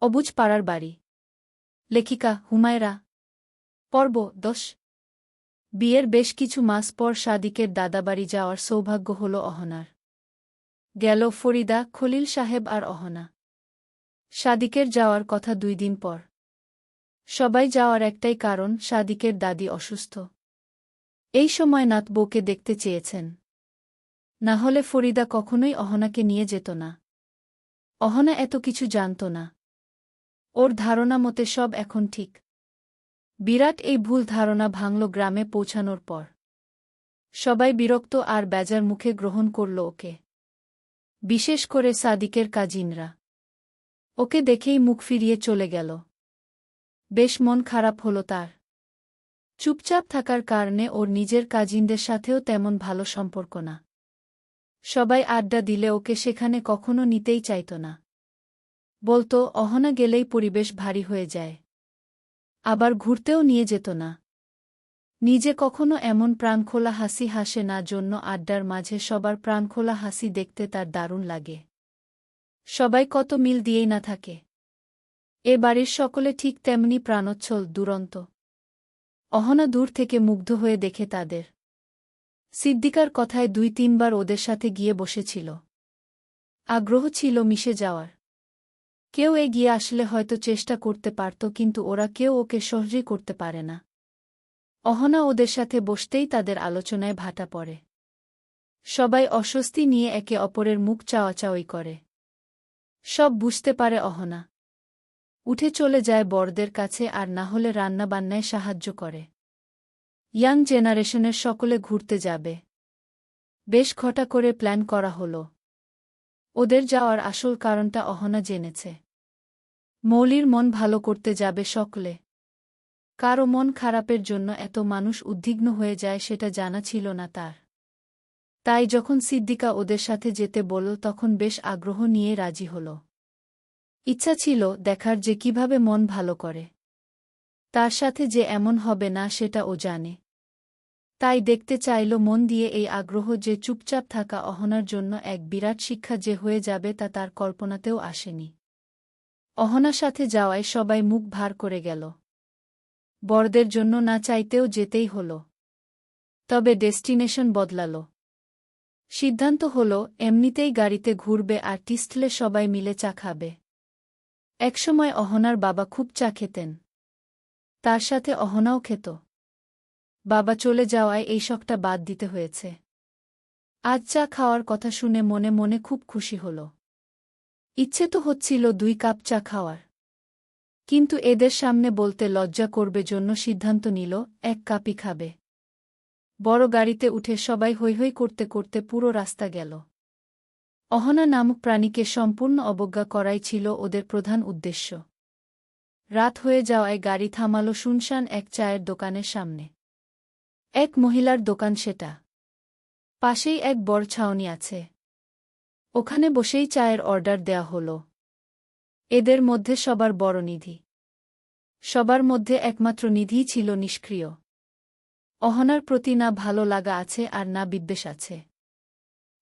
অবুঝ পাড়ার বাড়ি। লেখিকা হুমায়রা। পর্ব 10। বিয়ের বেশ কিছু মাস পর সাদিকের দাদাবাড়ি যাওয়ার সৌভাগ্য হল অহনার। গেল ফরিদা, খলিল সাহেব আর অহনা। সাদিকের যাওয়ার কথা 2 দিন পর। সবাই যাওয়ার একটাই কারণ, সাদিকের দাদি অসুস্থ। এই সময় নাতবউকে দেখতে চেয়েছেন। না হলে ফরিদা কখনোই অহনাকে নিয়ে যেত না। অহনা এত কিছু জানত না। ওর ধারণা মতে সব এখন ঠিক। বিরাট এই ভুল ধারণা ভাঙল গ্রামে পৌঁছানোর পর। সবাই বিরক্ত আর বেজার মুখে গ্রহণ করল ওকে। বিশেষ করে সাদিকের কাজিনরা। ওকে দেখেই মুখ ফিরিয়ে চলে গেল। বেশ মন খারাপ হল তার। চুপচাপ থাকার কারণে ওর নিজের কাজিনদের সাথেও তেমন ভালো সম্পর্ক না। সবাই আড্ডা দিলে ওকে সেখানে কখনো নিতেই চাইত না। বলতো অহনা গেলেই পরিবেশ ভারী হয়ে যায়। আবার ঘুরতেও নিয়ে যেত না। নিজে কখনো এমন প্রাণখোলা হাসি হাসে না, জন্য আড্ডার মাঝে সবার প্রাণখোলা হাসি দেখতে তার দারুণ লাগে। সবাই কত মিল দিয়েই না থাকে। এ বাড়ির সকলে ঠিক তেমনি প্রাণোচ্ছল, দুরন্ত। অহনা দূর থেকে মুগ্ধ হয়ে দেখে তাদের। সিদ্দিকার কথায় 2-3 বার ওদের সাথে গিয়ে বসেছিল। আগ্রহ ছিল মিশে যাওয়ার। কেউ এগিয়ে আসলে হয়তো চেষ্টা করতে পারত, কিন্তু ওরা কেউ ওকে সহ্যই করতে পারে না। অহনা ওদের সাথে বসতেই তাদের আলোচনায় ভাটা পড়ে। সবাই অস্বস্তি নিয়ে একে অপরের মুখ চাওয়াচাওয়ি করে। সব বুঝতে পারে অহনা। উঠে চলে যায় বড়দের কাছে, আর না হলে রান্নাবান্নায় সাহায্য করে। ইয়াং জেনারেশনের সকলে ঘুরতে যাবে। বেশ ঘটা করে প্ল্যান করা হলো। ওদের যাওয়ার আসল কারণটা অহনা জেনেছে। মৌলির মন ভালো করতে যাবে সকলে। কারও মন খারাপের জন্য এত মানুষ উদ্বিগ্ন হয়ে যায় সেটা জানা ছিল না তার। তাই যখন সিদ্দিকা ওদের সাথে যেতে বলল তখন বেশ আগ্রহ নিয়ে রাজি হল। ইচ্ছা ছিল দেখার যে কিভাবে মন ভালো করে। তার সাথে যে এমন হবে না সেটা ও জানে। তাই দেখতে চাইল মন দিয়ে। এই আগ্রহ যে চুপচাপ থাকা অহনার জন্য এক বিরাট শিক্ষা যে হয়ে যাবে তা তার কল্পনাতেও আসেনি। অহনার সাথে যাওয়ায় সবাই মুখ ভার করে গেল। বড়দের জন্য না চাইতেও যেতেই হল। তবে ডেস্টিনেশন বদলাল। সিদ্ধান্ত হল এমনিতেই গাড়িতে ঘুরবে আর টিস্টলে সবাই মিলে চা খাবে। একসময় অহনার বাবা খুব চা খেতেন। তার সাথে অহনাও খেত। বাবা চলে যাওয়ায় এই শখটা বাদ দিতে হয়েছে। আজ চা খাওয়ার কথা শুনে মনে মনে খুব খুশি হল। ইচ্ছে তো হচ্ছিল 2 কাপ চা খাওয়ার। কিন্তু এদের সামনে বলতে লজ্জা করবে জন্য সিদ্ধান্ত নিল 1 কাপই খাবে। বড় গাড়িতে উঠে সবাই হৈ হৈ করতে করতে পুরো রাস্তা গেল। অহনা নামক প্রাণীকে সম্পূর্ণ অবজ্ঞা করাই ছিল ওদের প্রধান উদ্দেশ্য। রাত হয়ে যাওয়ায় গাড়ি থামাল শুনশান এক চায়ের দোকানের সামনে। এক মহিলার দোকান সেটা। পাশেই এক বড় ছাউনি আছে। ওখানে বসেই চায়ের অর্ডার দেয়া হল। এদের মধ্যে সবার বড় নিধি। সবার মধ্যে একমাত্র নিধিই ছিল নিষ্ক্রিয়। অহনার প্রতি না ভালো লাগা আছে আর না বিদ্বেষ আছে।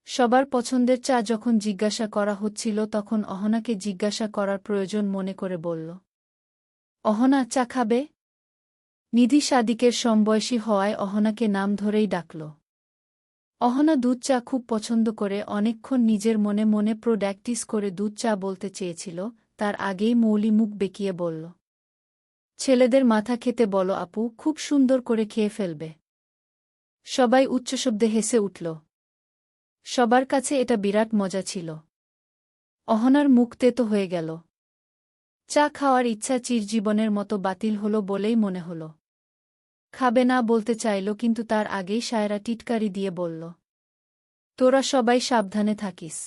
সবার পছন্দের চা যখন জিজ্ঞাসা করা হচ্ছিল তখন অহনাকে জিজ্ঞাসা করার প্রয়োজন মনে করে বলল, অহনা চা খাবে? নিধি সাদিকের সমবয়সী হওয়ায় অহনাকে নাম ধরেই ডাকল। অহনা দুধ চা খুব পছন্দ করে অনেকক্ষণ নিজের মনে মনে প্র্যাকটিস করে দুধ চা বলতে চেয়েছিল, তার আগেই মৌলি মুখ বেঁকিয়ে বলল, ছেলেদের মাথা খেতে বলো আপু, খুব সুন্দর করে খেয়ে ফেলবে। সবাই উচ্চশব্দে হেসে উঠল। সবার কাছে এটা বিরাট মজা ছিল। অহনার মুখ তেতো হয়ে গেল। চা খাওয়ার ইচ্ছা চিরজীবনের মতো বাতিল হলো বলেই মনে হল। খাবে না বলতে চাইল, কিন্তু তার আগেই সায়রা টিটকারি দিয়ে বলল, তোরা সবাই সাবধানে থাকিস।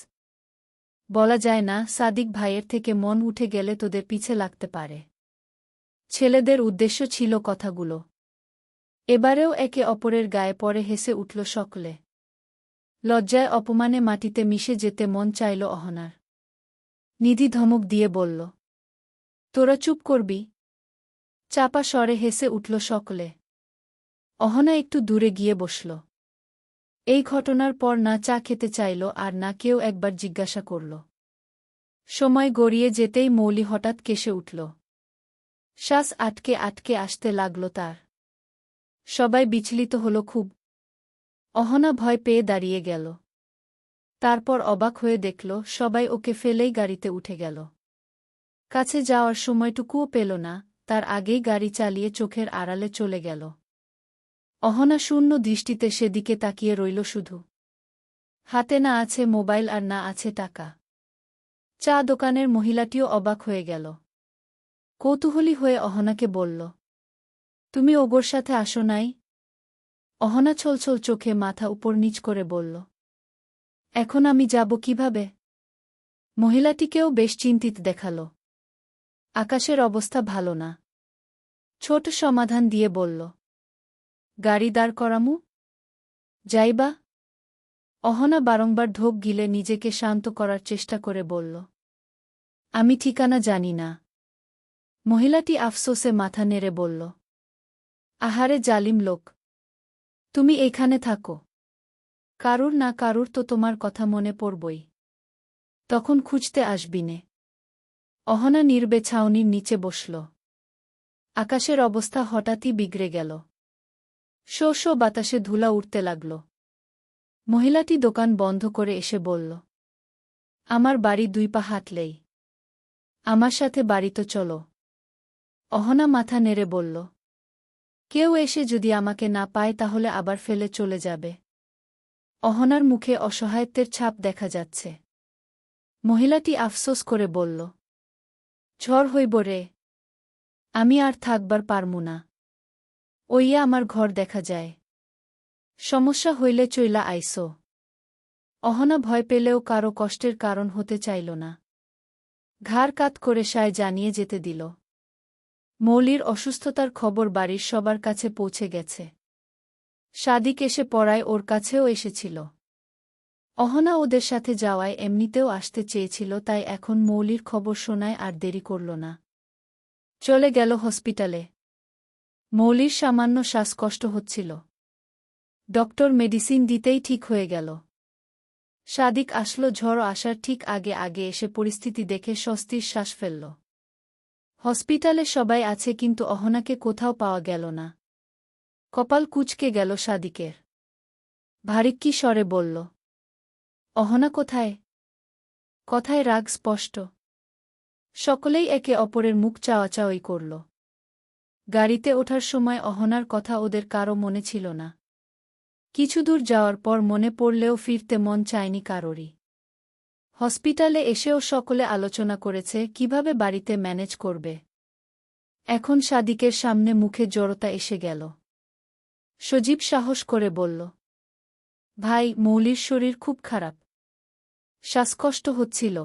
বলা যায় না, সাদিক ভাইয়ের থেকে মন উঠে গেলে তোদের পিছে লাগতে পারে। ছেলেদের উদ্দেশ্য ছিল কথাগুলো। এবারেও একে অপরের গায়ে পড়ে হেসে উঠল সকলে। লজ্জায় অপমানে মাটিতে মিশে যেতে মন চাইল অহনার। নিধি ধমক দিয়ে বলল, তোরা চুপ করবি? চাপা স্বরে হেসে উঠল সকলে। অহনা একটু দূরে গিয়ে বসল। এই ঘটনার পর না চা খেতে চাইল আর না কেউ একবার জিজ্ঞাসা করল। সময় গড়িয়ে যেতেই মৌলি হঠাৎ কেসে উঠল। শ্বাস আটকে আটকে আসতে লাগল তার। সবাই বিচলিত হল খুব। অহনা ভয় পেয়ে দাঁড়িয়ে গেল। তারপর অবাক হয়ে দেখল সবাই ওকে ফেলেই গাড়িতে উঠে গেল। কাছে যাওয়ার সময়টুকুও পেল না, তার আগেই গাড়ি চালিয়ে চোখের আড়ালে চলে গেল। অহনা শূন্য দৃষ্টিতে সেদিকে তাকিয়ে রইল শুধু। হাতে না আছে মোবাইল আর না আছে টাকা। চা দোকানের মহিলাটিও অবাক হয়ে গেল। কৌতূহলী হয়ে অহনাকে বলল, তুমি ওগোর সাথে আসো নাই? অহনা ছলছল চোখে মাথা উপর নিচ করে বলল, এখন আমি যাব কিভাবে? মহিলাটিকেও বেশ চিন্তিত দেখাল। আকাশের অবস্থা ভালো না। ছোট সমাধান দিয়ে বলল, গাড়ি দাঁড় করামু? যাইবা? অহনা বারংবার ঢোক গিলে নিজেকে শান্ত করার চেষ্টা করে বলল, আমি ঠিকানা জানি না। মহিলাটি আফসোসে মাথা নেড়ে বলল, আহারে জালিম লোক, তুমি এইখানে থাকো। কারুর না কারুর তো তোমার কথা মনে পড়বই। তখন খুঁজতে আসবিনে। অহনা নির্বে ছাউনির নিচে বসল। আকাশের অবস্থা হঠাৎই বিগড়ে গেল। শো শো বাতাসে ধুলা উঠতে লাগল। মহিলাটি দোকান বন্ধ করে এসে বলল, আমার বাড়ি 2 পা হাঁটলেই। আমার সাথে বাড়ি তো চলো। অহনা মাথা নেড়ে বলল, কেউ এসে যদি আমাকে না পায় তাহলে আবার ফেলে চলে যাবে। অহনার মুখে অসহায়ত্বের ছাপ দেখা যাচ্ছে। মহিলাটি আফসোস করে বলল, ঝড় হইব রে। আমি আর থাকবার পারমু না। ওইয়া আমার ঘর দেখা যায়। সমস্যা হইলে চইলা আইসো। অহনা ভয় পেলেও কারো কষ্টের কারণ হতে চাইল না। ঘাড় কাত করে সায় জানিয়ে যেতে দিল। মৌলির অসুস্থতার খবর বাড়ির সবার কাছে পৌঁছে গেছে। সাদিক এসে পড়ায় ওর কাছেও এসেছিল। অহনা ওদের সাথে যাওয়ায় এমনিতেও আসতে চেয়েছিল, তাই এখন মৌলির খবর শোনায় আর দেরি করল না। চলে গেল হসপিটালে। মৌলির সামান্য শ্বাসকষ্ট হচ্ছিল। ডক্টর মেডিসিন দিতেই ঠিক হয়ে গেল। সাদিক আসলো ঝড় আসার ঠিক আগে আগে এসে পরিস্থিতি দেখে স্বস্তির শ্বাস ফেলল। হসপিটালে সবাই আছে কিন্তু অহনাকে কোথাও পাওয়া গেল না। কপাল কুঁচকে গেল সাদিকের। ভারিক্কি স্বরে বলল, অহনা কোথায়? কথায় রাগ স্পষ্ট। সকলেই একে অপরের মুখ চাওয়াচাওয়ি করল। গাড়িতে ওঠার সময় অহনার কথা ওদের কারও মনে ছিল না। কিছু দূর যাওয়ার পর মনে পড়লেও ফিরতে মন চায়নি কারোরই। হসপিটালে এসেও সকলে আলোচনা করেছে কিভাবে বাড়িতে ম্যানেজ করবে। এখন সাদিকের সামনে মুখে জড়তা এসে গেল। সজীব সাহস করে বলল, ভাই, মৌলির শরীর খুব খারাপ। শ্বাসকষ্ট হচ্ছিল।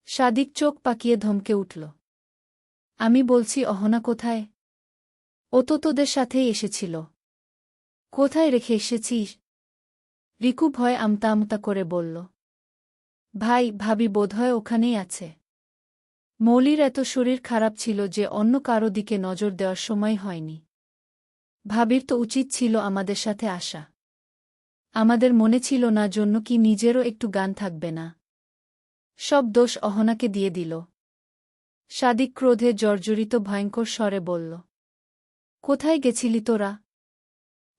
সাদিক চোখ পাকিয়ে ধমকে উঠল, আমি বলছি অহনা কোথায়? ও তো তোদের সাথেই এসেছিল। কোথায় রেখে এসেছিস? রিকু ভয় আমতা আমতা করে বলল, ভাই, ভাবি বোধহয় ওখানেই আছে। মৌলির এত শরীর খারাপ ছিল যে অন্য কারো দিকে নজর দেওয়ার সময় হয়নি। ভাবির তো উচিত ছিল আমাদের সাথে আসা। আমাদের মনে ছিল না জন্য কি নিজেরও একটু গান থাকবে না? সব দোষ অহনাকে দিয়ে দিল। সাদিক ক্রোধে জর্জরিত ভয়ঙ্কর স্বরে বলল, কোথায় গেছিলি তোরা?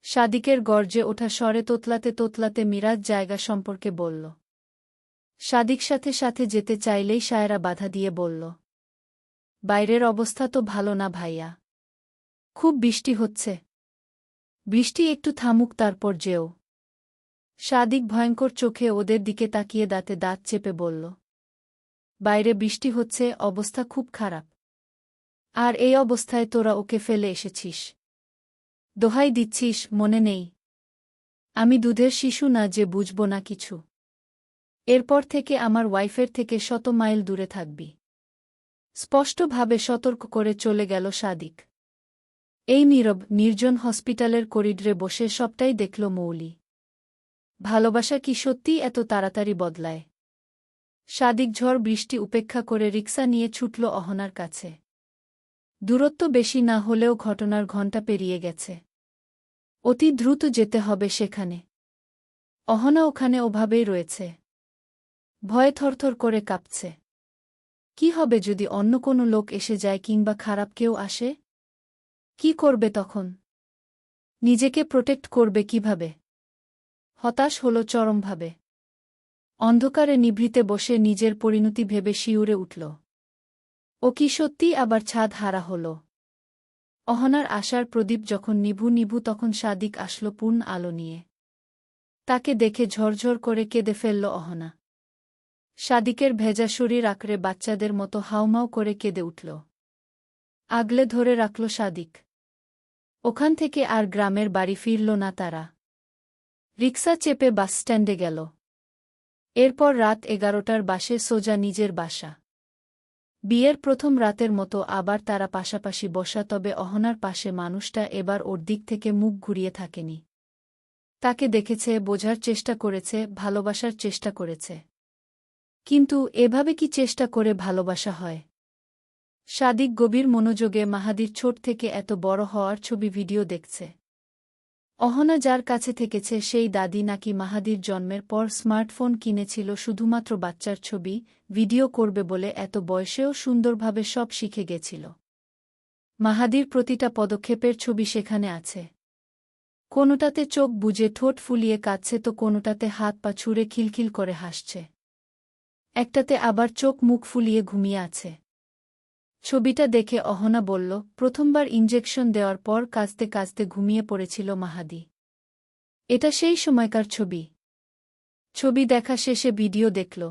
সাদিকের গর্জে ওঠা স্বরে তোতলাতে তোতলাতে মিরাজ জায়গা সম্পর্কে বলল। সাদিক সাথে সাথে যেতে চাইলেই সায়রা বাধা দিয়ে বলল, বাইরের অবস্থা তো ভালো না ভাইয়া। খুব বৃষ্টি হচ্ছে। বৃষ্টি একটু থামুক তারপর যেও। সাদিক ভয়ঙ্কর চোখে ওদের দিকে তাকিয়ে দাঁতে দাঁত চেপে বলল, বাইরে বৃষ্টি হচ্ছে, অবস্থা খুব খারাপ। আর এই অবস্থায় তোরা ওকে ফেলে এসেছিস। দোহাই দিচ্ছিস, মনে নেই? আমি দুধের শিশু না যে বুঝব না কিছু। এরপর থেকে আমার ওয়াইফের থেকে 100 মাইল দূরে থাকবি। স্পষ্টভাবে সতর্ক করে চলে গেল সাদিক। এই নীরব নির্জন হসপিটালের করিডরে বসে সবটাই দেখল মৌলি। ভালোবাসা কি সত্যিই এত তাড়াতাড়ি বদলায়? সাদিক ঝড় বৃষ্টি উপেক্ষা করে রিকশা নিয়ে ছুটল অহনার কাছে। দূরত্ব বেশি না হলেও ঘটনার ঘণ্টা পেরিয়ে গেছে। অতি দ্রুত যেতে হবে সেখানে। অহনা ওখানে ওভাবেই রয়েছে। ভয়ে থরথর করে কাঁপছে। কি হবে যদি অন্য কোনো লোক এসে যায় কিংবা খারাপ কেউ আসে? কি করবে তখন? নিজেকে প্রোটেক্ট করবে কিভাবে? হতাশ হল চরমভাবে। অন্ধকারে নিভৃতে বসে নিজের পরিণতি ভেবে শিউরে উঠল। ও কি সত্যিই আবার ছাদ হারা হল? অহনার আশার প্রদীপ যখন নিভু নিভু তখন সাদিক আসল পূর্ণ আলো নিয়ে। তাকে দেখে ঝরঝর করে কেঁদে ফেলল অহনা। সাদিকের ভেজা শরীর আঁকড়ে বাচ্চাদের মতো হাউমাউ করে কেঁদে উঠল। আগলে ধরে রাখল সাদিক। ওখান থেকে আর গ্রামের বাড়ি ফিরল না তারা। রিকশা চেপে বাসস্ট্যান্ডে গেল। এরপর রাত 11টার বাসে সোজা নিজের বাসা। বিয়ের প্রথম রাতের মতো আবার তারা পাশাপাশি বসা, তবে অহনার পাশে মানুষটা এবার ওর দিক থেকে মুখ ঘুরিয়ে থাকেনি। তাকে দেখেছে, বোঝার চেষ্টা করেছে, ভালোবাসার চেষ্টা করেছে। কিন্তু এভাবে কি চেষ্টা করে ভালোবাসা হয়? সাদিক গভীর মনোযোগে মাহাদির ছোট থেকে এত বড় হওয়ার ছবি ভিডিও দেখছে। অহনা যার কাছে থেকেছে সেই দাদি নাকি মাহাদির জন্মের পর স্মার্টফোন কিনেছিল শুধুমাত্র বাচ্চার ছবি ভিডিও করবে বলে, এত বয়সেও সুন্দরভাবে সব শিখে গেছিল। মাহাদির প্রতিটা পদক্ষেপের ছবি সেখানে আছে। কোনোটাতে চোখ বুজে ঠোঁট ফুলিয়ে কাঁদছে, তো কোনোটাতে হাত পা ছুঁড়ে খিলখিল করে হাসছে। একটাতে আবার চোখ মুখ ফুলিয়ে ঘুমিয়ে আছে। ছবিটা দেখে অহনা বলল, প্রথমবার ইনজেকশন দেওয়ার পর কাঁদতে কাঁদতে ঘুমিয়ে পড়েছিল মাহাদি। এটা সেই সময়কার ছবি। ছবি দেখা শেষে ভিডিও দেখল।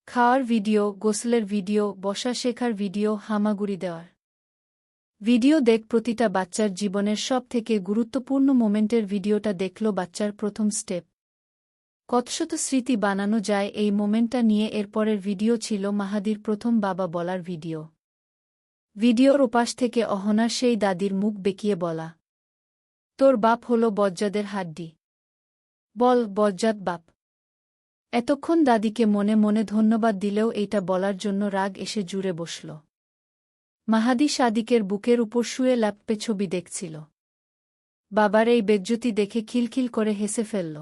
খাওয়ার ভিডিও, গোসলের ভিডিও, বসা শেখার ভিডিও, হামাগুড়ি দেওয়ার ভিডিও, প্রতিটা বাচ্চার জীবনের সব থেকে গুরুত্বপূর্ণ মোমেন্টের ভিডিওটা দেখল। বাচ্চার প্রথম স্টেপ, কতশত স্মৃতি বানানো যায় এই মোমেন্টটা নিয়ে। এরপরের ভিডিও ছিল মাহাদির প্রথম বাবা বলার ভিডিও। ভিডিওর ওপাশ থেকে অহনার সেই দাদির মুখ বেঁকিয়ে বলা, তোর বাপ হলো বজ্জাদের হাড্ডি। বল, বজ্জাত বাপ। এতক্ষণ দাদিকে মনে মনে ধন্যবাদ দিলেও এইটা বলার জন্য রাগ এসে জুড়ে বসল। মাহাদি সাদিকের বুকের উপর শুয়ে ল্যাপটপে ছবি দেখছিল। বাবার এই বেজ্জতি দেখে খিলখিল করে হেসে ফেলল।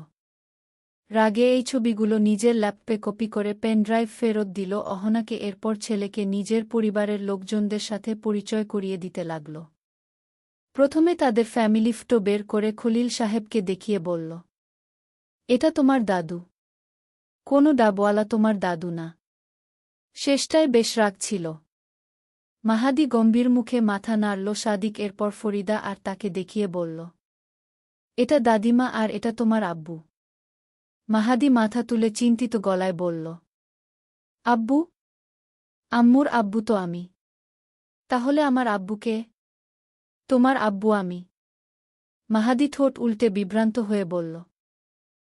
রাগে এই ছবিগুলো নিজের ল্যাপটপে কপি করে পেনড্রাইভ ফেরত দিল অহনাকে। এরপর ছেলেকে নিজের পরিবারের লোকজনদের সাথে পরিচয় করিয়ে দিতে লাগল। প্রথমে তাদের ফ্যামিলি ফটো বের করে খলিল সাহেবকে দেখিয়ে বলল, এটা তোমার দাদু। কোনো ডাবওয়ালা তোমার দাদু না। শেষটায় বেশ রাগ ছিল। মাহাদি গম্ভীর মুখে মাথা নাড়ল। সাদিক এরপর ফরিদা আর তাকে দেখিয়ে বলল, এটা দাদিমা আর এটা তোমার আব্বু। মাহাদি মাথা তুলে চিন্তিত গলায় বলল, আব্বু? আম্মুর আব্বু তো আমি। তাহলে আমার আব্বুকে? তোমার আব্বু আমি। মাহাদি ঠোঁট উল্টে বিভ্রান্ত হয়ে বলল,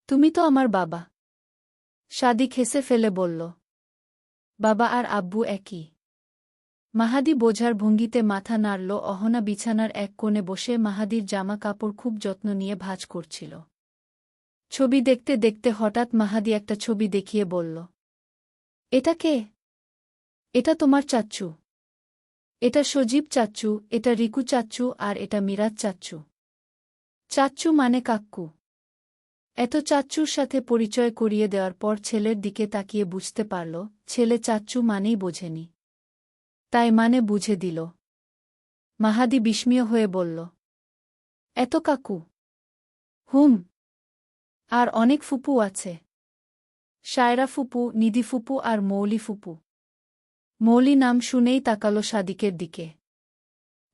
তুমি তো আমার বাবা। সাদিক হেসে ফেলে বলল, বাবা আর আব্বু একই। মাহাদি বোঝার ভঙ্গিতে মাথা নাড়ল। অহনা বিছানার এক কোণে বসে মাহাদির জামা কাপড় খুব যত্ন নিয়ে ভাঁজ করছিল। ছবি দেখতে দেখতে হঠাৎ মাহাদি একটা ছবি দেখিয়ে বলল, এটা কে? এটা তোমার চাচ্চু। এটা সজীব চাচ্চু, এটা রিকু চাচ্চু, আর এটা মিরাজ চাচ্চু। চাচ্চু মানে কাক্কু। এত চাচ্চুর সাথে পরিচয় করিয়ে দেওয়ার পর ছেলের দিকে তাকিয়ে বুঝতে পারল, ছেলে চাচ্চু মানেই বোঝেনি। তাই মানে বুঝে দিল। মাহাদি বিস্মিয় হয়ে বলল, এত কাকু? হুম। আর অনেক ফুপু আছে। শায়রা ফুপু, নিধি ফুপু আর মৌলি ফুপু। মৌলি নাম শুনেই তাকালো সাদিকের দিকে।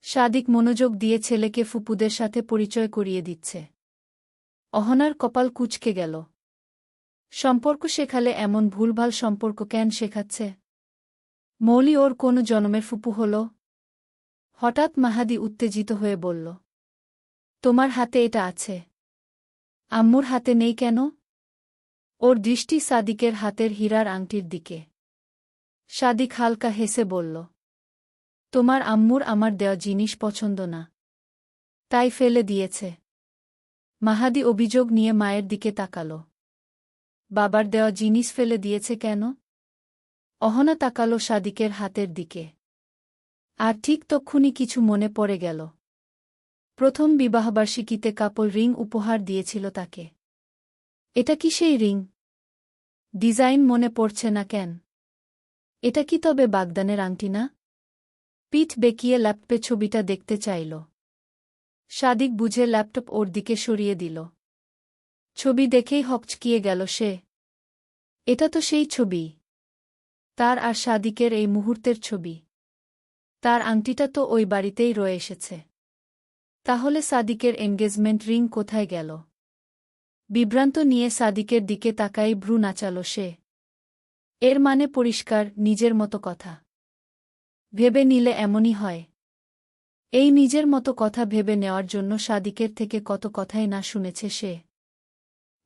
সাদিক মনোযোগ দিয়ে ছেলেকে ফুপুদের সাথে পরিচয় করিয়ে দিচ্ছে। অহনার কপাল কুঁচকে গেল। সম্পর্ক শেখালে এমন ভুলভাল সম্পর্ক কেন শেখাচ্ছে? মৌলি ওর কোন জনমের ফুপু হল? হঠাৎ মাহাদি উত্তেজিত হয়ে বলল, তোমার হাতে এটা আছে, আম্মুর হাতে নেই কেন? ওর দৃষ্টি সাদিকের হাতের হীরার আংটির দিকে। সাদিক হালকা হেসে বলল, তোমার আম্মুর আমার দেওয়া জিনিস পছন্দ না, তাই ফেলে দিয়েছে। মাহাদি অভিযোগ নিয়ে মায়ের দিকে তাকাল। বাবার দেওয়া জিনিস ফেলে দিয়েছে কেন? অহনা তাকাল সাদিকের হাতের দিকে। আর ঠিক তক্ষুনি কিছু মনে পড়ে গেল। প্রথম বিবাহবার্ষিকীতে কাপল রিং উপহার দিয়েছিল তাকে। এটা কি সেই রিং? ডিজাইন মনে পড়ছে না কেন? এটা কি তবে বাগদানের আংটি না? পিঠ বেঁকিয়ে ল্যাপটপে ছবিটা দেখতে চাইল। সাদিক বুঝে ল্যাপটপ ওর দিকে সরিয়ে দিল। ছবি দেখেই হকচকিয়ে গেল সে। এটা তো সেই ছবি। তার আর সাদিকের এই মুহূর্তের ছবি। তার আংটিটা তো ওই বাড়িতেই রয়ে এসেছে। তাহলে সাদিকের এনগেজমেন্ট রিং কোথায় গেল? বিভ্রান্ত নিয়ে সাদিকের দিকে তাকাই ভ্রু নাচাল সে। এর মানে পরিষ্কার, নিজের মতো কথা ভেবে নিলে এমনই হয়। এই নিজের মতো কথা ভেবে নেওয়ার জন্য সাদিকের থেকে কত কথাই না শুনেছে সে।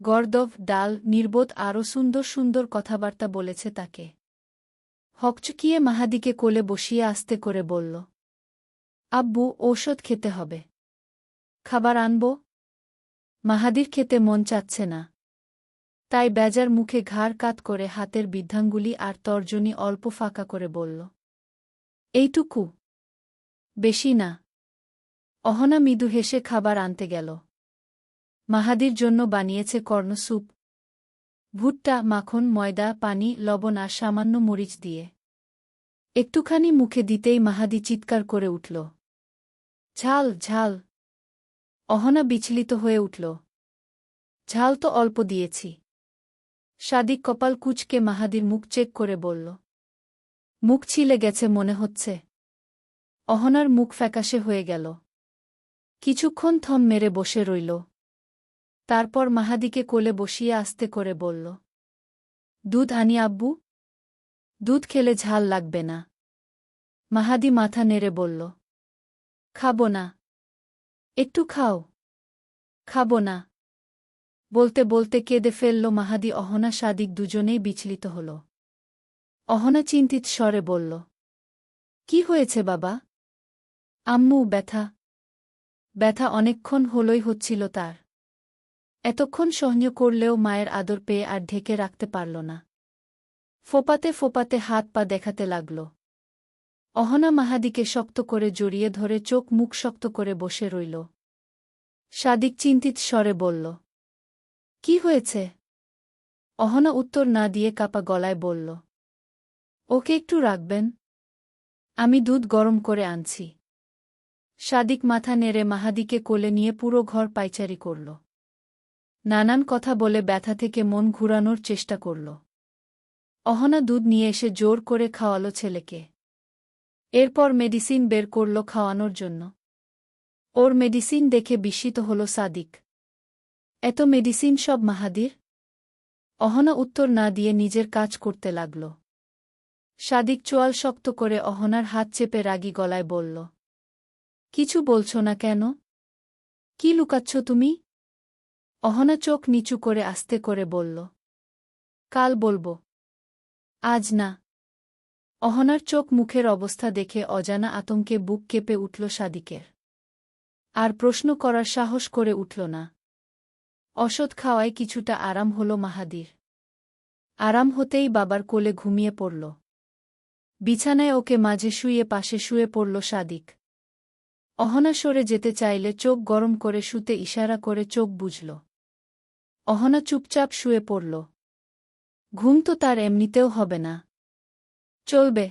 গর্দভ, ডাল, নির্বোধ আরও সুন্দর সুন্দর কথাবার্তা বলেছে তাকে। হকচকিয়ে মাহাদিকে কোলে বসিয়ে আস্তে করে বলল, আব্বু, ঔষধ খেতে হবে। খাবার আনব? মাহাদির খেতে মন চাচ্ছে না। তাই বেজার মুখে ঘাড় কাত করে হাতের বৃদ্ধাঙ্গুলি আর তর্জনী অল্প ফাঁকা করে বলল, এইটুকু? বেশি না। অহনা মৃদু হেসে খাবার আনতে গেল। মাহাদির জন্য বানিয়েছে কর্ন স্যুপ। ভুট্টা, মাখন, ময়দা, পানি, লবণ আর সামান্য মরিচ দিয়ে। একটুখানি মুখে দিতেই মাহাদি চিৎকার করে উঠল, ঝাল, ঝাল। অহনা বিচলিত হয়ে উঠল। ঝাল তো অল্প দিয়েছি। সাদিক কপাল কুঁচকে মাহাদির মুখ চেক করে বলল, মুখ ছিলে গেছে মনে হচ্ছে। অহনার মুখ ফ্যাকাশে হয়ে গেল। কিছুক্ষণ থম মেরে বসে রইল। তারপর মাহাদিকে কোলে বসিয়ে আস্তে করে বলল, দুধ আনি আব্বু? দুধ খেলে ঝাল লাগবে না। মাহাদি মাথা নেড়ে বলল, খাবো না। একটু খাও। খাবো না। বলতে বলতে কেঁদে ফেলল মাহাদি। অহনা সাদিক দুজনেই বিচলিত হল। অহনা চিন্তিত স্বরে বলল, কি হয়েছে বাবা? আম্মু, ব্যথা। ব্যথা অনেকক্ষণ হলই হচ্ছিল তার। এতক্ষণ সহ্য করলেও মায়ের আদর পেয়ে আর ঢেকে রাখতে পারল না। ফোপাতে ফোপাতে হাত পা দেখাতে লাগল। অহনা মাহাদিকে শক্ত করে জড়িয়ে ধরে চোখ মুখ শক্ত করে বসে রইল। সাদিক চিন্তিত স্বরে বলল, কি হয়েছে? অহনা উত্তর না দিয়ে কাপা গলায় বলল, ওকে একটু রাখবেন? আমি দুধ গরম করে আনছি। সাদিক মাথা নেড়ে মাহাদিকে কোলে নিয়ে পুরো ঘর পায়চারি করল। নানান কথা বলে ব্যথা থেকে মন ঘুরানোর চেষ্টা করল। অহনা দুধ নিয়ে এসে জোর করে খাওয়ালো ছেলেকে। এরপর মেডিসিন বের করল খাওয়ানোর জন্য। ওর মেডিসিন দেখে বিস্মিত হল সাদিক। এত মেডিসিন সব মাহাদির? অহনা উত্তর না দিয়ে নিজের কাজ করতে লাগল। সাদিক চোয়াল শক্ত করে অহনার হাত চেপে রাগী গলায় বলল, কিছু বলছো না কেন? কি লুকাচ্ছ তুমি? অহনা চোখ নিচু করে আস্তে করে বলল, কাল বলবো, আজ না। অহনার চোখ মুখের অবস্থা দেখে অজানা আতঙ্কে বুক কেঁপে উঠল সাদিকের। আর প্রশ্ন করার সাহস করে উঠল না। ওষুধ খাওয়ায় কিছুটা আরাম হল মাহাদির। আরাম হতেই বাবার কোলে ঘুমিয়ে পড়ল। বিছানায় ওকে মাঝে শুয়ে পাশে শুয়ে পড়ল সাদিক। অহনা সরে যেতে চাইলে চোখ গরম করে শুতে ইশারা করে চোখ বুজল। অহনা চুপচাপ শুয়ে পড়ল। ঘুম তো তার এমনিতেও হবে না। চলবে।